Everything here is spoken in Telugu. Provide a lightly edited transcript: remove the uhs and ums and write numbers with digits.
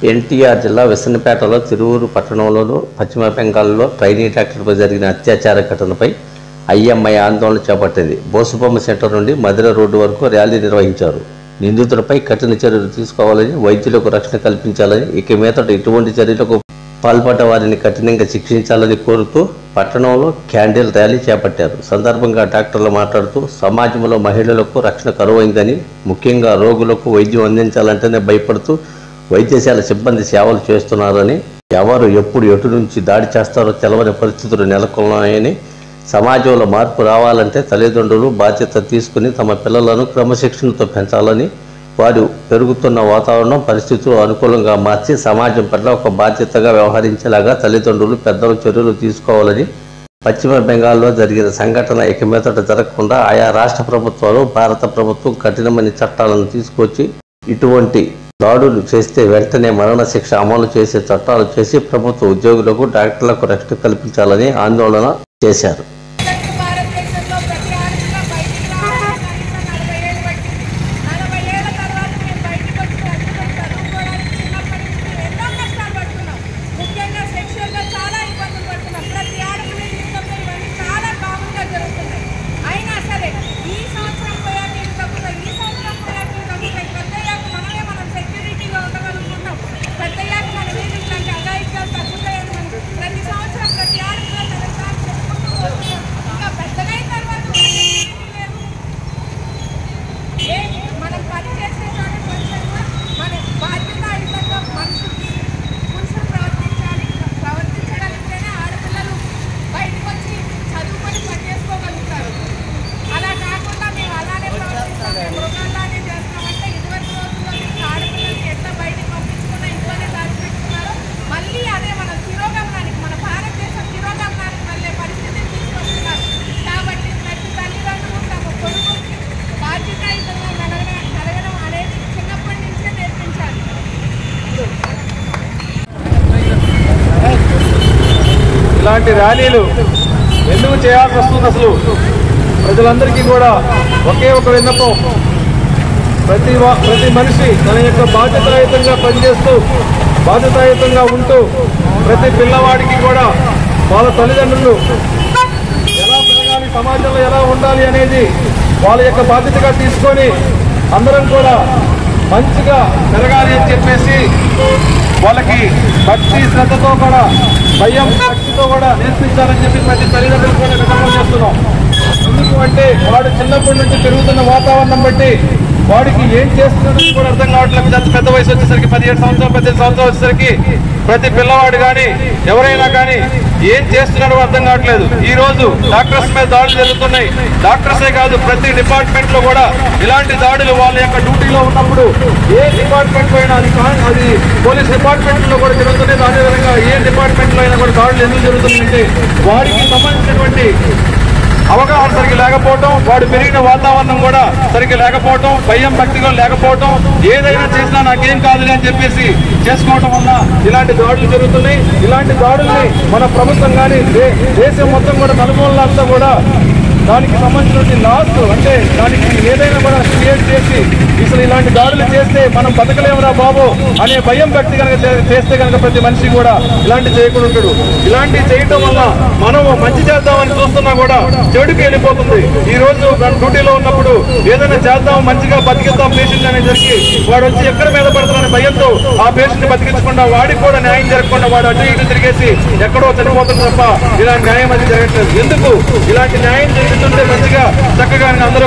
ఎన్టీఆర్ జిల్లా విసన్నపేటలో తిరువూరు పట్టణంలోను పశ్చిమ బెంగాల్లో ట్రైనీ డాక్టర్పై జరిగిన అత్యాచార ఘటనపై ఐఎంఐ ఆందోళన చేపట్టింది. బోసుబొమ్మ సెంటర్ నుండి మధిర రోడ్డు వరకు ర్యాలీ నిర్వహించారు. నిందితులపై కఠిన చర్యలు తీసుకోవాలని, వైద్యులకు రక్షణ కల్పించాలని, ఇక మీదట ఇటువంటి చర్యలకు పాల్పడ్డ వారిని కఠినంగా శిక్షించాలని కోరుతూ పట్టణంలో క్యాండిల్ ర్యాలీ చేపట్టారు. సందర్భంగా డాక్టర్లు మాట్లాడుతూ సమాజంలో మహిళలకు రక్షణ కరువైందని, ముఖ్యంగా రోగులకు వైద్యం అందించాలంటేనే భయపడుతూ వైద్యశాల సిబ్బంది సేవలు చేస్తున్నారని, ఎవరు ఎప్పుడు ఎటు నుంచి దాడి చేస్తారో తెలవని పరిస్థితులు నెలకొన్నాయని, సమాజంలో మార్పు రావాలంటే తల్లిదండ్రులు బాధ్యత తీసుకుని తమ పిల్లలను క్రమశిక్షణతో పెంచాలని, వారు పెరుగుతున్న వాతావరణం పరిస్థితులు అనుకూలంగా మార్చి సమాజం పట్ల ఒక బాధ్యతగా వ్యవహరించేలాగా తల్లిదండ్రులు పెద్దలు చర్యలు తీసుకోవాలని, పశ్చిమ బెంగాల్లో జరిగిన సంఘటన ఇక మీదట జరగకుండా ఆయా రాష్ట్ర ప్రభుత్వాలు, భారత ప్రభుత్వం కఠినమైన చట్టాలను తీసుకొచ్చి ఇటువంటి దాడులు చేస్తే వెంటనే మరణ శిక్ష అమలు చేసే చట్టాలు చేసి ప్రభుత్వ ఉద్యోగులకు, డాక్టర్లకు రక్షణ కల్పించాలని ఆందోళన చేశారు. ఇలాంటి ర్యాలీలు ఎందుకు చేయాల్సి వస్తుంది? అసలు ప్రజలందరికీ కూడా ఒకే ఒక విన్నపం, ప్రతి మనిషి తన యొక్క బాధ్యతాయుతంగా పనిచేస్తూ, బాధ్యతాయుతంగా ఉంటూ, ప్రతి పిల్లవాడికి కూడా వాళ్ళ తల్లిదండ్రులు ఎలా పెరగాలి, సమాజంలో ఎలా ఉండాలి అనేది వాళ్ళ యొక్క బాధ్యతగా తీసుకొని అందరం కూడా మంచిగా పెరగాలి అని చెప్పేసి వాళ్ళకి భక్తి శ్రద్ధతో కూడా, భయం భక్తితో కూడా నేర్పించాలని చెప్పి ప్రతి తల్లిదండ్రులు కూడా విధానం చేస్తున్నాం. ఎందుకు అంటే వాడు చిన్నప్పటి నుంచి పెరుగుతున్న వాతావరణం బట్టి వాడికి ఏం చేస్తున్నాడని కూడా అర్థం కావట్లేదు. పెద్ద వయసు వచ్చేసరికి 17 సంవత్సరాలు 18 సంవత్సరాలు వచ్చేసరికి ప్రతి పిల్లవాడు కానీ ఎవరైనా కానీ ఏం చేస్తున్నాడో అర్థం కావట్లేదు. ఈ రోజు డాక్టర్స్ మీద దాడులు జరుగుతున్నాయి. డాక్టర్సే కాదు, ప్రతి డిపార్ట్మెంట్ లో కూడా ఇలాంటి దాడులు వాళ్ళ యొక్క డ్యూటీలో ఉన్నప్పుడు ఏ డిపార్ట్మెంట్ లో అయినా, అది పోలీస్ డిపార్ట్మెంట్ లో కూడా జరుగుతున్నాయి. అదేవిధంగా ఏ డిపార్ట్మెంట్ లో అయినా కూడా దాడులు ఎందుకు జరుగుతున్నాయంటే వాడికి సంబంధించినటువంటి అవగాహన సరిగ్గా లేకపోవటం, వాడు పెరిగిన వాతావరణం కూడా సరిగ్గా లేకపోవటం, భయం భక్తిగా లేకపోవటం, ఏదైనా చేసినా నాకేం కాదులే అని చెప్పేసి చేసుకోవటం వల్ల ఇలాంటి దాడులు జరుగుతున్నాయి. ఇలాంటి దాడుల్ని మన ప్రభుత్వం కానీ దేశం మొత్తం కూడా నలుమూలలంతా కూడా దానికి సంబంధించిన లాస్ అంటే దానికి ఏదైనా కూడా క్రియేట్ చేసి అసలు ఇలాంటి దాడులు చేస్తే మనం బతకలేమురా బాబు అనే భయం భక్తి కనుక చేస్తే కనుక ప్రతి మనిషి కూడా ఇలాంటి చేయకుండా ఉంటాడు. ఇలాంటివి చేయటం వల్ల మనం మంచి చేద్దామని చూస్తున్నా కూడా చెడుకి వెళ్ళిపోతుంది. ఈ రోజు డ్యూటీలో ఉన్నప్పుడు ఏదైనా చేద్దాం, మంచిగా బతికిద్దాం పేషెంట్ అనేసరికి వాడు వచ్చి ఎక్కడ మీద పడుతున్నాడని భయంతో ఆ పేషెంట్ బతికించకుండా వాడికి కూడా న్యాయం జరగకుండా వాడు అటు ఇటు తిరిగేసి ఎక్కడో చనిపోతుంది తప్ప ఇలాంటి న్యాయం అది జరగట్లేదు. ఎందుకు ఇలాంటి న్యాయం జరుగుతుంటే మంచిగా చక్కగా అందరూ